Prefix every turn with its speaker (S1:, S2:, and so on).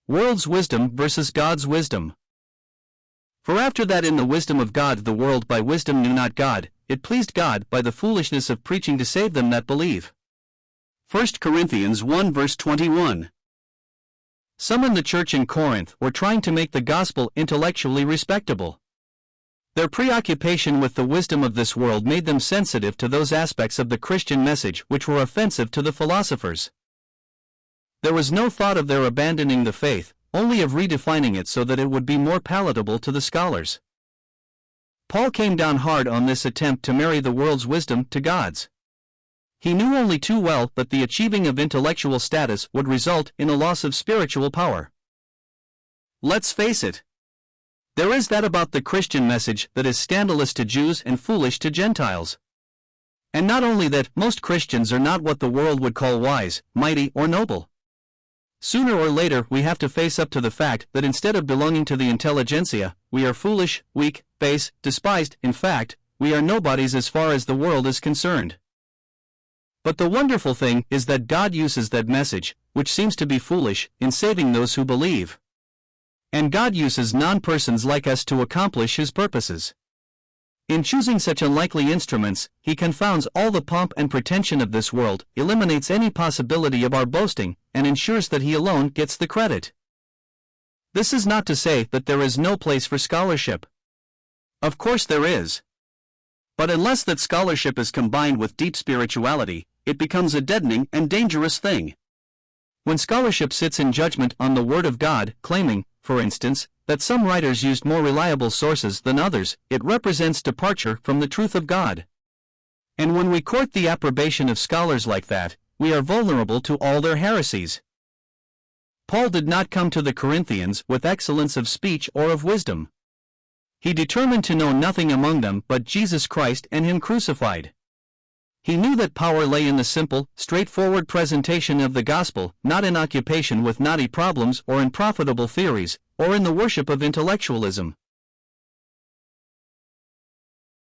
S1: World's wisdom versus God's wisdom. For after that in the wisdom of God the world by wisdom knew not God, it pleased God by the foolishness of preaching to save them that believe. 1 Corinthians 1 verse 21. Some in the church in Corinth were trying to make the gospel intellectually respectable. Their preoccupation with the wisdom of this world made them sensitive to those aspects of the Christian message which were offensive to the philosophers. There was no thought of their abandoning the faith, only of redefining it so that it would be more palatable to the scholars. Paul came down hard on this attempt to marry the world's wisdom to God's. He knew only too well that the achieving of intellectual status would result in a loss of spiritual power. Let's face it. There is that about the Christian message that is scandalous to Jews and foolish to Gentiles. And not only that, most Christians are not what the world would call wise, mighty, or noble. Sooner or later we have to face up to the fact that instead of belonging to the intelligentsia, we are foolish, weak, base, despised. In fact, we are nobodies as far as the world is concerned. But the wonderful thing is that God uses that message, which seems to be foolish, in saving those who believe. And God uses non-persons like us to accomplish His purposes. In choosing such unlikely instruments, He confounds all the pomp and pretension of this world, eliminates any possibility of our boasting, and ensures that He alone gets the credit. This is not to say that there is no place for scholarship. Of course there is. But unless that scholarship is combined with deep spirituality, it becomes a deadening and dangerous thing. When scholarship sits in judgment on the Word of God, claiming, for instance, that some writers used more reliable sources than others, it represents departure from the truth of God. And when we court the approbation of scholars like that, we are vulnerable to all their heresies. Paul did not come to the Corinthians with excellence of speech or of wisdom. He determined to know nothing among them but Jesus Christ and Him crucified. He knew that power lay in the simple, straightforward presentation of the gospel, not in occupation with knotty problems or in profitable theories, or in the worship of intellectualism.